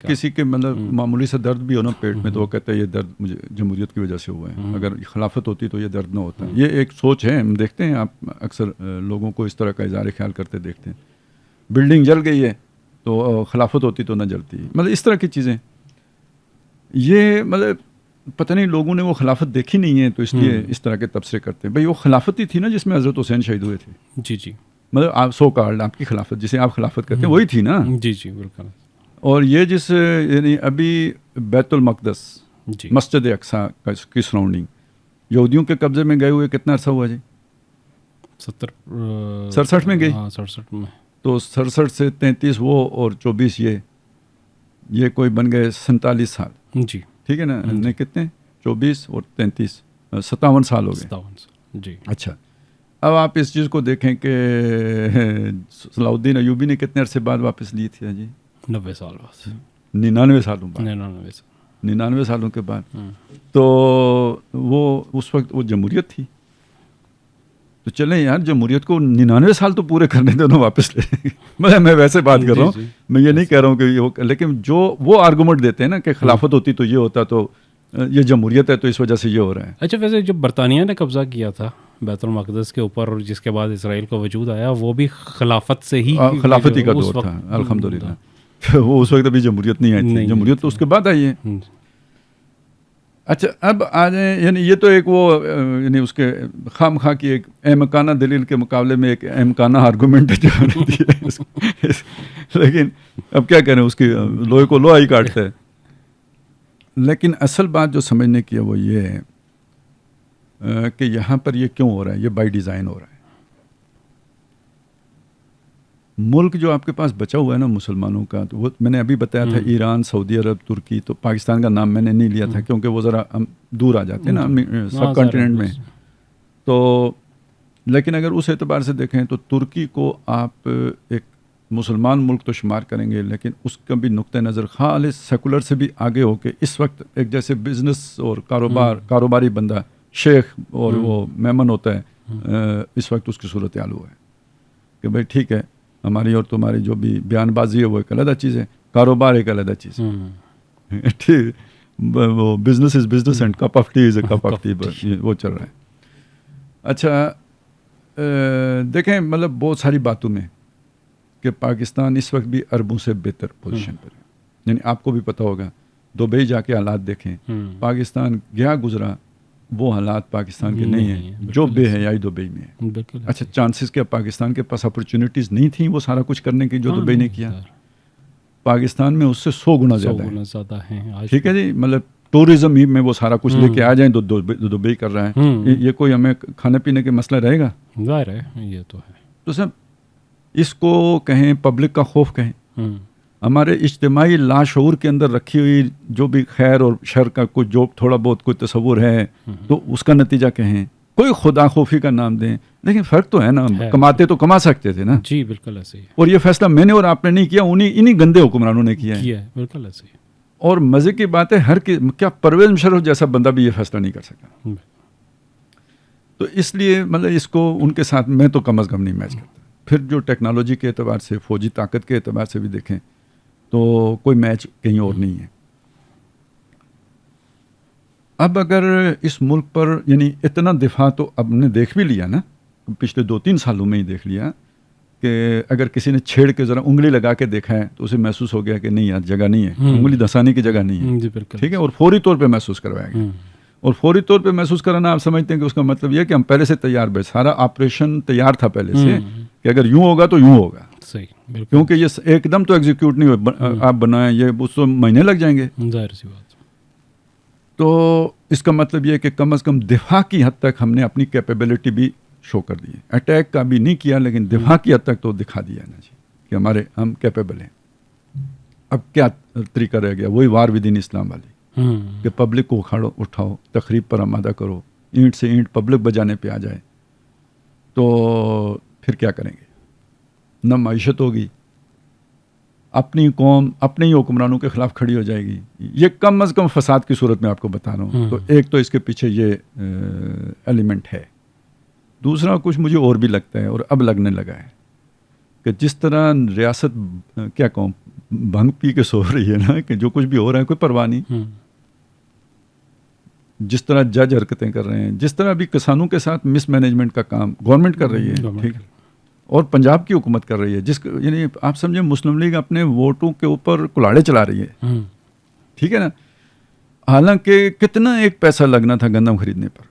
کسی کے مطلب معمولی سا درد بھی ہو نا پیٹ میں تو وہ کہتا ہے یہ درد مجھے جمہوریت کی وجہ سے ہوا ہے، اگر خلافت ہوتی تو یہ درد نہ ہوتا. یہ ایک سوچ ہے، ہم دیکھتے ہیں آپ اکثر لوگوں کو اس طرح کا اظہار خیال کرتے دیکھتے ہیں. بلڈنگ جل گئی ہے تو خلافت ہوتی تو نہ جلتی، مطلب اس طرح کی چیزیں. یہ مطلب پتہ نہیں لوگوں نے وہ خلافت دیکھی نہیں ہے تو اس لیے اس طرح کے تبصرے کرتے ہیں. بھائی وہ خلافت ہی تھی نا جس میں حضرت حسین شہید ہوئے تھے. جی مطلب آپ سو کارڈ آپ کی خلافت جسے آپ خلافت کہتے ہیں وہی تھی نا. جی بالکل. اور یہ جس یعنی ابھی بیت المقدس مسجد اقصیٰ کی سراؤنڈنگ یہودیوں کے قبضے میں گئے ہوئے کتنا عرصہ ہوا جی؟ 67 میں گئی. 67 میں تو 67 سے 33 وہ اور 24 یہ کوئی بن گئے 47 سال. جی ٹھیک ہے نا. کتنے 24 اور 33 57 سال ہو گئے. 57 جی. اچھا اب آپ اس چیز کو دیکھیں کہ صلاح الدین ایوبی نے کتنے عرصے بعد واپس لی تھی جی؟ 90 سال بعد. 99 سالوں بعد. 99 سالوں کے بعد. تو وہ اس وقت وہ جمہوریت تھی. تو چلیں یار جمہوریت کو 99 سال تو پورے کرنے دونوں واپس لے. میں ویسے بات کر رہا ہوں. میں یہ نہیں کہہ رہا ہوں کہ لیکن جو وہ آرگومنٹ دیتے ہیں نا کہ خلافت ہوتی تو یہ ہوتا تو یہ جمہوریت ہے تو اس وجہ سے یہ ہو رہا ہے. اچھا ویسے جب برطانیہ نے قبضہ کیا تھا بیت المقدس کے اوپر اور جس کے بعد اسرائیل کو وجود آیا وہ بھی خلافت سے ہی خلافت ہی کا دور تھا الحمدللہ. وہ اس وقت ابھی جمہوریت نہیں آئی تھی. جمہوریت تو اس کے بعد آئی ہے. اچھا اب آ جائیں یعنی یہ تو ایک وہ یعنی اس کے خام خواہ کی ایک احمقانہ دلیل کے مقابلے میں ایک احمقانہ آرگومنٹ ہے. لیکن اب کیا کریں اس کی لوہے کو لوہا ہی کاٹتا ہے. لیکن اصل بات جو سمجھنے کی ہے وہ یہ ہے کہ یہاں پر یہ کیوں ہو رہا ہے. یہ بائی ڈیزائن ہو رہا ہے. ملک جو آپ کے پاس بچا ہوا ہے نا مسلمانوں کا تو وہ میں نے ابھی بتایا تھا ایران سعودی عرب ترکی. تو پاکستان کا نام میں نے نہیں لیا تھا کیونکہ وہ ذرا دور آ جاتے ہیں نا سب کانٹیننٹ میں. تو لیکن اگر اس اعتبار سے دیکھیں تو ترکی کو آپ ایک مسلمان ملک تو شمار کریں گے لیکن اس کا بھی نقطہ نظر خالص سیکولر سے بھی آگے ہو کے اس وقت ایک جیسے بزنس اور کاروباری بندہ شیخ اور وہ میمن ہوتا ہے اس وقت اس کی صورتحال ہوا ہے کہ بھائی ٹھیک ہے ہماری اور تمہاری جو بھی بیان بازی ہے وہ ایک علیحدہ چیز ہے، کاروبار ایک علیحدہ چیز ہے. ٹھیک وہ business is business and cup of T is a cup of T وہ چل رہا ہے. اچھا دیکھیں مطلب بہت ساری باتوں میں کہ پاکستان اس وقت بھی عربوں سے بہتر پوزیشن پر ہے. یعنی آپ کو بھی پتہ ہوگا دبئی جا کے حالات دیکھیں. پاکستان گیا گزرا وہ حالات پاکستان کے نہیں ہیں جو بے حیائی دبئی میں ہے. اچھا چانسز کیا پاکستان کے پاس اپرچونیٹیز نہیں تھیں وہ سارا کچھ کرنے کی جو دبئی نے کیا؟ پاکستان میں اس سے 100 گنا زیادہ ہے. ٹھیک ہے جی مطلب ٹورزم ہی میں وہ سارا کچھ لے کے آ جائیں تو دبئی کر رہا ہے. یہ کوئی ہمیں کھانے پینے کے مسئلہ رہے گا؟ ظاہر ہے یہ تو ہے. تو سب اس کو کہیں پبلک کا خوف کہیں ہمارے اجتماعی لاشعور کے اندر رکھی ہوئی جو بھی خیر اور شر کا کوئی جو تھوڑا بہت کوئی تصور ہے تو اس کا نتیجہ کہیں. کوئی خدا خوفی کا نام دیں لیکن فرق تو ہے نا. کماتے تو کما سکتے تھے نا. جی بالکل ایسے ہی. اور یہ فیصلہ میں نے اور آپ نے نہیں کیا انہی گندے حکمرانوں نے کیا ہے. بالکل ایسے ہی. اور مزے کی بات ہے کیا پرویز مشرف جیسا بندہ بھی یہ فیصلہ نہیں کر سکا. تو اس لیے مطلب اس کو ان کے ساتھ میں تو کم از کم نہیں میچ کرتا. پھر جو ٹیکنالوجی کے اعتبار سے فوجی طاقت کے اعتبار سے بھی دیکھیں تو کوئی میچ کہیں اور نہیں ہے. اب اگر اس ملک پر یعنی اتنا دفاع تو اب نے دیکھ بھی لیا نا پچھلے 2-3 سالوں میں ہی دیکھ لیا کہ اگر کسی نے چھیڑ کے ذرا انگلی لگا کے دیکھا ہے تو اسے محسوس ہو گیا کہ نہیں یار جگہ نہیں ہے انگلی دھسانے کی جگہ نہیں ہے. ٹھیک ہے اور فوری طور پہ محسوس کروایا گیا. اور فوری طور پہ محسوس کرانا آپ سمجھتے ہیں کہ اس کا مطلب یہ کہ ہم پہلے سے تیار بیٹھے سارا آپریشن تیار تھا پہلے سے کہ اگر یوں ہوگا تو یوں ہوگا. صحیح. کیونکہ یہ ایک دم تو ایگزیکیوٹ نہیں ہو آپ بنائیں یہ اس تو مہینے لگ جائیں گے. ظاہر سی بات. تو اس کا مطلب یہ کہ کم از کم دفاع کی حد تک ہم نے اپنی کیپیبلٹی بھی شو کر دی ہے. اٹیک کا بھی نہیں کیا لیکن دفاع کی حد تک تو دکھا دیا نا جی کہ ہم کیپیبل ہیں. اب کیا طریقہ رہ گیا وہی وار ود ان اسلام والی کہ پبلک کو اٹھاؤ تقریب پر آمادہ کرو اینٹ سے اینٹ پبلک بجانے پہ آ جائے تو پھر کیا کریں گے؟ نہ معیشت ہوگی اپنی قوم اپنے ہی حکمرانوں کے خلاف کھڑی ہو جائے گی. یہ کم از کم فساد کی صورت میں آپ کو بتا رہا ہوں. تو ایک تو اس کے پیچھے یہ ایلیمنٹ ہے. دوسرا کچھ مجھے اور بھی لگتا ہے اور اب لگنے لگا ہے کہ جس طرح ریاست کیا کہوں بھنگ پی کے سو رہی ہے نا کہ جو کچھ بھی ہو رہا ہے کوئی پرواہ نہیں. جس طرح جج حرکتیں کر رہے ہیں, جس طرح ابھی کسانوں کے ساتھ مس مینجمنٹ کا کام گورنمنٹ کر رہی ہے, ٹھیک ہے, اور پنجاب کی حکومت کر رہی ہے, یعنی آپ سمجھیں مسلم لیگ اپنے ووٹوں کے اوپر کلاڑے چلا رہی ہے, ٹھیک ہے نا. حالانکہ کتنا ایک پیسہ لگنا تھا گندم خریدنے پر,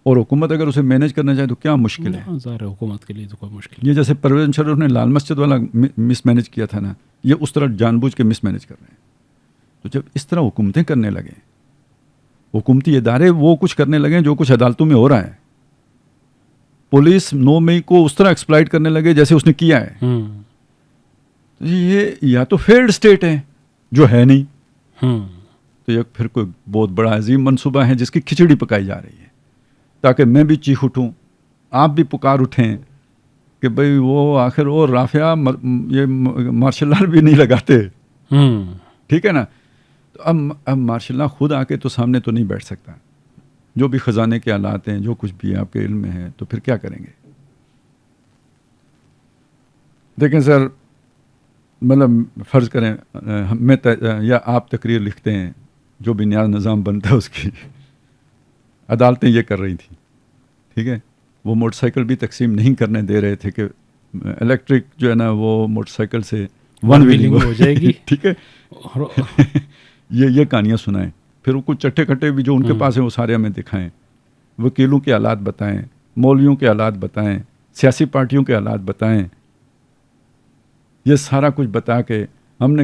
اور حکومت اگر اسے مینیج کرنا چاہے تو کیا مشکل ہے. حکومت کے لیے تو کوئی مشکل. یہ جیسے پرویز مشرف نے لال مسجد والا مس مینیج کیا تھا نا, یہ اس طرح جان بوجھ کے مس مینیج کر رہے ہیں. تو جب اس طرح حکومتیں کرنے لگیں, حکومتی ادارے وہ کچھ کرنے لگیں جو کچھ عدالتوں میں ہو رہا ہے, پولیس 9 مئی کو اس طرح ایکسپلائٹ کرنے لگے جیسے اس نے کیا ہے, یہ یا تو فیلڈ اسٹیٹ ہے جو ہے نہیں, تو یہ پھر کوئی بہت بڑا عظیم منصوبہ ہے جس کی کھچڑی پکائی جا رہی ہے تاکہ میں بھی چیخ اٹھوں, آپ بھی پکار اٹھیں کہ بھئی وہ آخر وہ رافعہ یہ مارشل لا بھی نہیں لگاتے, ٹھیک ہے نا. تو اب مارشل لا خود آ کے تو سامنے تو نہیں بیٹھ سکتا, جو بھی خزانے کے حالات ہیں, جو کچھ بھی آپ کے علم میں ہے, تو پھر کیا کریں گے. دیکھیں سر, مطلب فرض کریں میں یا آپ تقریر لکھتے ہیں, جو بھی نیا نظام بنتا ہے اس کی عدالتیں یہ کر رہی تھیں, ٹھیک ہے. وہ موٹر سائیکل بھی تقسیم نہیں کرنے دے رہے تھے کہ الیکٹرک جو ہے نا وہ موٹر سائیکل سے 1 ویلنگ ہو جائے گی, ٹھیک ہے. یہ کہانیاں سنائیں, پھر وہ کچھ چٹھے کٹے بھی جو ان کے پاس ہیں وہ سارے ہمیں دکھائیں, وکیلوں کے حالات بتائیں, مولویوں کے حالات بتائیں, سیاسی پارٹیوں کے حالات بتائیں. یہ سارا کچھ بتا کے ہم نے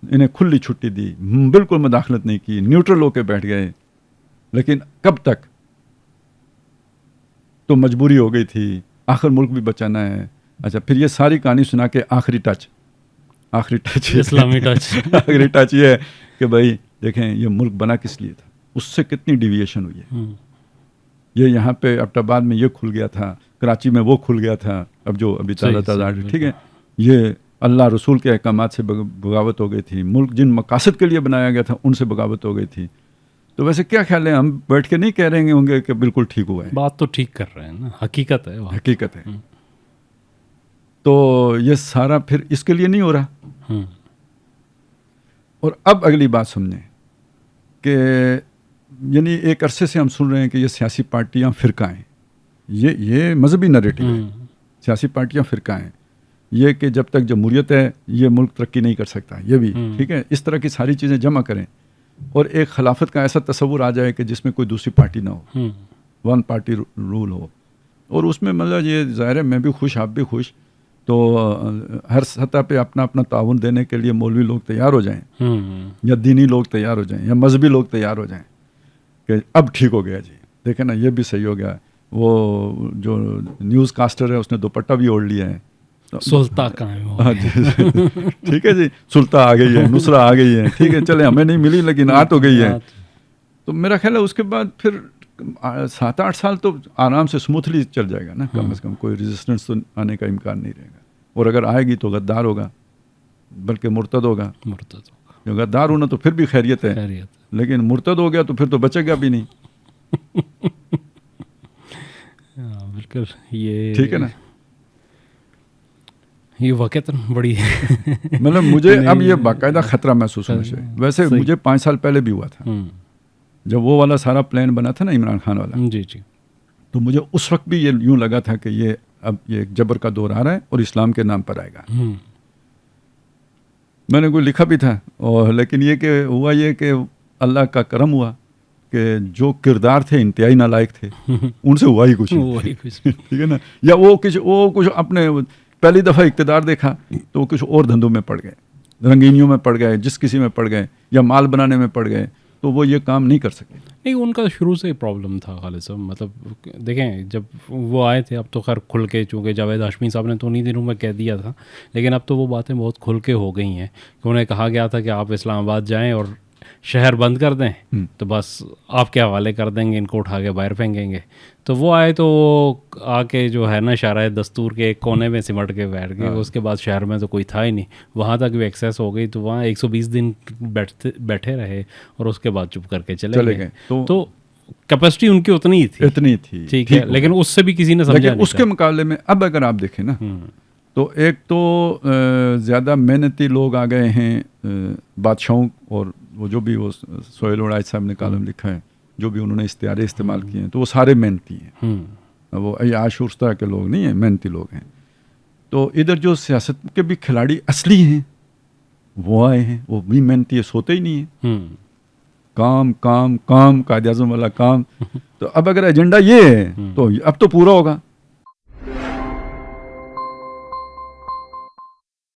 انہیں کھلی چھٹی دی, بالکل مداخلت نہیں کی, نیوٹرل ہو کے بیٹھ گئے. لیکن کب تک, تو مجبوری ہو گئی تھی, آخر ملک بھی بچانا ہے. اچھا, پھر یہ ساری کہانی سنا کے آخری ٹچ اسلامی ٹچ آخری ٹچ یہ ہے کہ بھائی دیکھیں یہ ملک بنا کس لیے تھا, اس سے کتنی ڈیویشن ہوئی ہے. یہ یہاں پہ ابٹ آباد میں یہ کھل گیا تھا, کراچی میں وہ کھل گیا تھا, اب جو ابھی تازہ, ٹھیک ہے. یہ اللہ رسول کے احکامات سے بغاوت ہو گئی تھی, ملک جن مقاصد کے لیے بنایا گیا تھا ان سے بغاوت ہو گئی تھی. تو ویسے کیا خیال ہے, ہم بیٹھ کے نہیں کہہ رہے ہوں گے کہ بالکل ٹھیک ہوا ہے. بات تو ٹھیک کر رہے ہیں نا, حقیقت ہے, حقیقت ہے. تو یہ سارا پھر اس کے لیے نہیں ہو رہا. اور اب اگلی بات سمجھیں کہ یعنی ایک عرصے سے ہم سن رہے ہیں کہ یہ سیاسی پارٹیاں فرقہ ہیں, یہ مذہبی نریٹو ہے, سیاسی پارٹیاں فرقہ ہیں, یہ کہ جب تک جمہوریت ہے یہ ملک ترقی نہیں کر سکتا, یہ بھی ٹھیک ہے. اس طرح کی ساری چیزیں جمع کریں اور ایک خلافت کا ایسا تصور آ جائے کہ جس میں کوئی دوسری پارٹی نہ ہو, 1 پارٹی رول ہو. اور اس میں مطلب یہ ظاہر ہے میں بھی خوش, آپ بھی خوش, تو ہر سطح پہ اپنا اپنا تعاون دینے کے لیے مولوی لوگ تیار ہو جائیں, یا دینی لوگ تیار ہو جائیں, یا مذہبی لوگ تیار ہو جائیں کہ اب ٹھیک ہو گیا جی, دیکھیں نا یہ بھی صحیح ہو گیا. وہ جو نیوز کاسٹر ہے اس نے دوپٹہ بھی اوڑھ لیا ہے, سلطان کہاں ہے, ٹھیک ہے جی, سلطان آ گئی ہے, نصرہ آ گئی ہے, ٹھیک ہے, چلے ہمیں نہیں ملی لیکن آ تو گئی ہے. تو میرا خیال ہے اس کے بعد پھر 7-8 سال تو آرام سے اسموتھلی چل جائے گا نا, کم از کم کوئی ریزسٹنس تو آنے کا امکان نہیں رہے گا. اور اگر آئے گی تو غدار ہوگا, بلکہ مرتد ہوگا. غدار ہونا تو پھر بھی خیریت ہے, لیکن مرتد ہو گیا تو پھر تو بچے گا بھی نہیں. بالکل, یہ ٹھیک ہے نا. یہ واقعات بڑی مطلب مجھے اب یہ باقاعدہ خطرہ محسوس ہونا چاہیے. ویسے مجھے 5 سال پہلے بھی ہوا تھا جب وہ والا سارا پلان بنا تھا نا عمران خان والا. جی, تو مجھے اس وقت بھی یہ یوں لگا تھا کہ یہ اب یہ جبر کا دور آ رہا ہے اور اسلام کے نام پر آئے گا. میں نے کوئی لکھا بھی تھا, اور لیکن یہ کہ ہوا یہ کہ اللہ کا کرم ہوا کہ جو کردار تھے انتہائی نالائق تھے, ان سے ہوا ہی کچھ, ٹھیک ہے نا. یا وہ کچھ اپنے پہلی دفعہ اقتدار دیکھا تو وہ کچھ اور دھندوں میں پڑ گئے, رنگینیوں میں پڑ گئے, جس کسی میں پڑ گئے, یا مال بنانے میں پڑ گئے, تو وہ یہ کام نہیں کر سکے. نہیں, ان کا شروع سے ہی پرابلم تھا خالد صاحب. مطلب دیکھیں جب وہ آئے تھے, اب تو خیر کھل کے, چونکہ جاوید ہاشمی صاحب نے تو انہیں دنوں میں کہہ دیا تھا, لیکن اب تو وہ باتیں بہت کھل کے ہو گئی ہیں کہ انہیں کہا گیا تھا کہ آپ اسلام آباد جائیں اور شہر بند کر دیں تو بس آپ کے حوالے کر دیں گے, ان کو اٹھا کے باہر پھینکیں گے. تو وہ آئے تو وہ آ کے جو ہے نا شارع دستور کے ایک کونے میں سمٹ کے بیٹھ گئے. اس کے بعد شہر میں تو کوئی تھا ہی نہیں, وہاں تک بھی ایکسیس ہو گئی, تو وہاں 120 دن بیٹھے رہے اور اس کے بعد چپ کر کے چلے گئے. تو کیپیسٹی ان کی اتنی تھی, ٹھیک ہے, لیکن اس سے بھی کسی نے سمجھا نہیں. اس کے مقابلے میں اب اگر آپ دیکھیں نا تو ایک تو زیادہ محنتی لوگ آ گئے ہیں بادشاہوں، اور وہ جو بھی وہ سہیل وڑائچ صاحب نے کالم لکھا ہے، جو بھی انہوں نے استعارے استعمال کیے ہیں، تو وہ سارے محنتی ہیں، وہ عیاش اس طرح کے لوگ نہیں ہیں، محنتی لوگ ہیں. تو ادھر جو سیاست کے بھی کھلاڑی اصلی ہیں وہ آئے ہیں، وہ بھی محنتی ہے، سوتے ہی نہیں ہیں، کام کام کام، قائد اعظم والا کام. تو اب اگر ایجنڈا یہ ہے تو اب تو پورا ہوگا.